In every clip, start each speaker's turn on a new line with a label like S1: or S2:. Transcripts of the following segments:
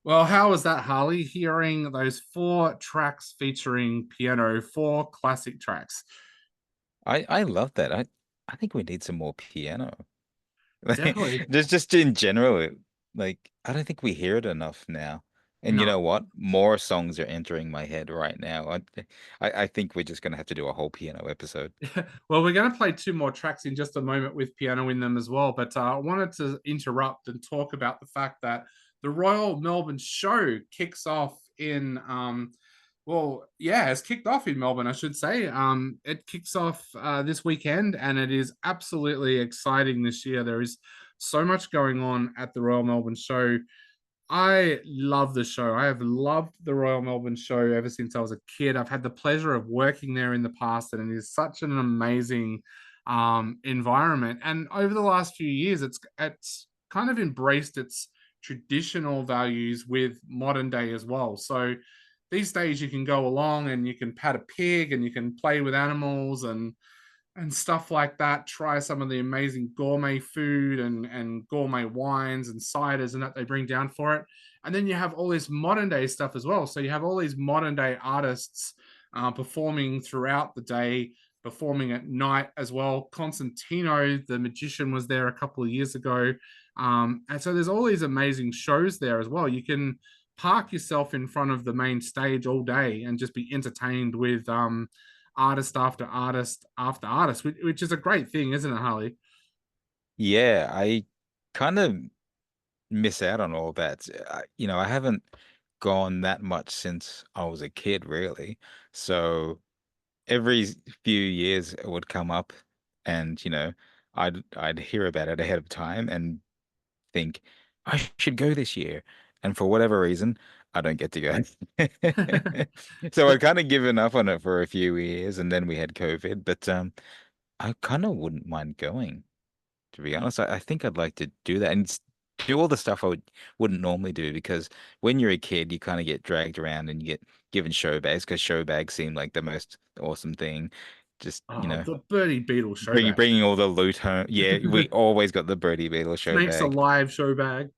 S1: Well, how was that, Harley? Hearing those four tracks featuring piano, four classic tracks.
S2: I love that. I think we need some more piano. Like,
S1: Definitely.
S2: just in general, like I don't think we hear it enough now. And you
S1: No.
S2: know what? More songs are entering my head right now. I think we're just gonna have to do a whole piano episode.
S1: Well, we're going to play two more tracks in just a moment with piano in them as well. But I wanted to interrupt and talk about the fact that the Royal Melbourne Show kicks off in, it's kicked off in Melbourne, I should say. It kicks off this weekend, and it is absolutely exciting this year. There is so much going on at the Royal Melbourne Show. I love the show. I have loved the Royal Melbourne Show ever since I was a kid. I've had the pleasure of working there in the past, and it is such an amazing environment. And over the last few years, it's kind of embraced its traditional values with modern day as well. So these days, you can go along and you can pat a pig and you can play with animals and stuff like that. Try some of the amazing gourmet food and gourmet wines and ciders and that they bring down for it. And then you have all this modern day stuff as well. So you have all these modern day artists performing throughout the day, performing at night as well. Constantino, the magician, was there a couple of years ago. And so there's all these amazing shows there as well. You can park yourself in front of the main stage all day and just be entertained with artist after artist after artist, which is a great thing, isn't it, Harley?
S2: Yeah, I kind of miss out on all that. I haven't gone that much since I was a kid, really. So every few years it would come up and I'd hear about it ahead of time and think I should go this year. And for whatever reason, I don't get to go. So I'd kind of given up on it for a few years and then we had COVID, but I kind of wouldn't mind going, to be honest. I think I'd like to do that and do all the stuff wouldn't normally do because when you're a kid, you kind of get dragged around and you get given show bags because show bags seem like the most awesome thing. Just,
S1: Oh, the Birdie Beetle show
S2: bringing
S1: bag.
S2: bringing all the loot home. Yeah, we always got the Birdie Beetle show
S1: Snakes
S2: bag.
S1: Alive show bag.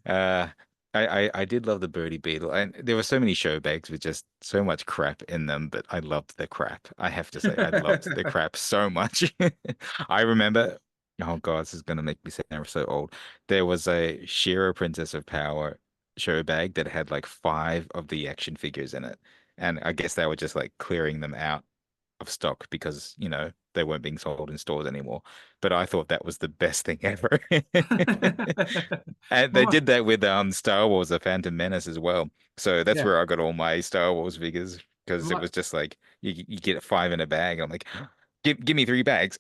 S2: Uh, I did love the Birdie Beetle, and there were so many show bags with just so much crap in them, but I loved the crap. I have to say, I loved the crap so much. I remember, oh God, this is gonna make me sound so old. There was a Shira Princess of Power show bag that had like five of the action figures in it, and I guess they were just like clearing them out of stock because, they weren't being sold in stores anymore. But I thought that was the best thing ever. And they
S1: Oh,
S2: did that with Star Wars: The Phantom Menace as well. So that's
S1: yeah.
S2: where I got all my Star Wars figures because it
S1: My,
S2: was just like you get five in a bag. I'm like, give me three bags.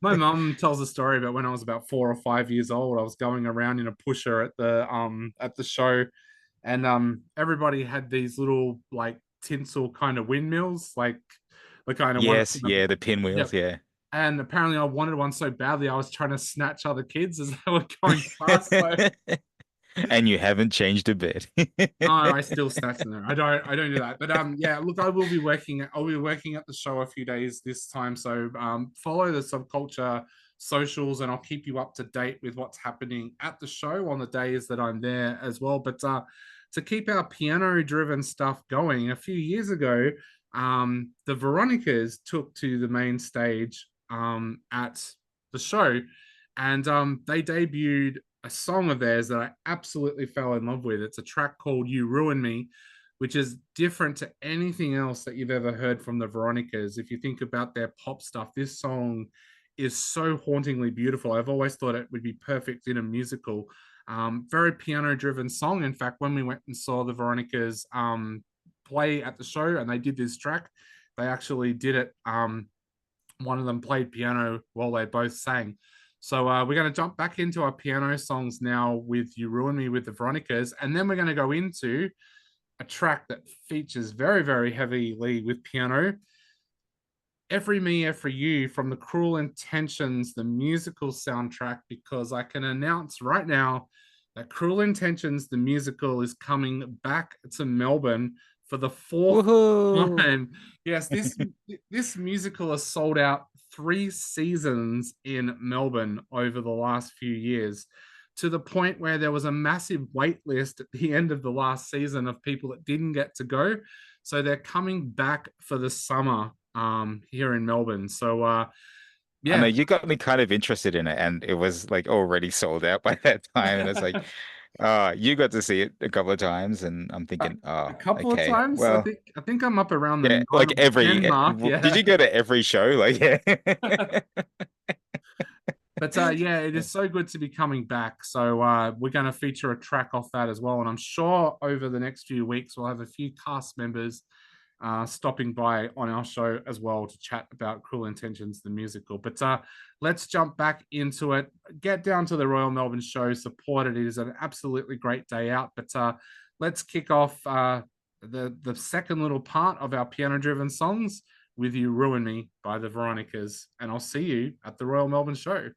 S1: my mum tells a story about when I was about 4 or 5 years old. I was going around in a pusher at the show, and everybody had these little like tinsel kind of windmills, like the kind of one.
S2: Yes, yeah, the pinwheels,
S1: Yep.
S2: yeah.
S1: And apparently, I wanted one so badly, I was trying to snatch other kids as they were going past. So,
S2: And you haven't changed a bit.
S1: no, I still snatch them there. I don't do that. But yeah. Look, I will be working. I'll be working at the show a few days this time. So follow the Subculture socials, and I'll keep you up to date with what's happening at the show on the days that I'm there as well. But to keep our piano-driven stuff going, a few years ago, the Veronicas took to the main stage at the show, and they debuted a song of theirs that I absolutely fell in love with. It's a track called "You Ruin Me," which is different to anything else that you've ever heard from the Veronicas. If you think about their pop stuff, this song is so hauntingly beautiful. I've always thought it would be perfect in a musical. Very piano driven song. In fact, when we went and saw the Veronicas play at the show and they did this track, they actually did it. One of them played piano while they both sang. So we're going to jump back into our piano songs now with "You Ruin Me" with the Veronicas, and then we're going to go into a track that features very, very heavily with piano. "Every Me, Every You" from the Cruel Intentions, the musical soundtrack, because I can announce right now that Cruel Intentions, the musical, is coming back to Melbourne for the fourth
S2: Woohoo!
S1: time. Yes, this musical has sold out 3 seasons in Melbourne over the last few years. to the point where there was a massive wait list at the end of the last season of people that didn't get to go. So they're coming back for the summer here in Melbourne. So
S2: I know
S1: yeah,
S2: you got me kind of interested in it, and it was like already sold out by that time. And it's like, you got to see it a couple of times, and I'm
S1: a,
S2: thinking,
S1: a
S2: oh,
S1: couple of
S2: okay,
S1: times.
S2: well,
S1: I think I'm up around the
S2: yeah,
S1: 9
S2: like
S1: or 10 mark.
S2: did
S1: Yeah.
S2: you go to every show? Like, yeah.
S1: But yeah, it is so good to be coming back. So we're going to feature a track off that as well. And I'm sure over the next few weeks, we'll have a few cast members stopping by on our show as well to chat about Cruel Intentions, the musical. But let's jump back into it. Get down to the Royal Melbourne show, support it. It is an absolutely great day out. But let's kick off the second little part of our piano-driven songs with You Ruin Me by the Veronicas. And I'll see you at the Royal Melbourne show.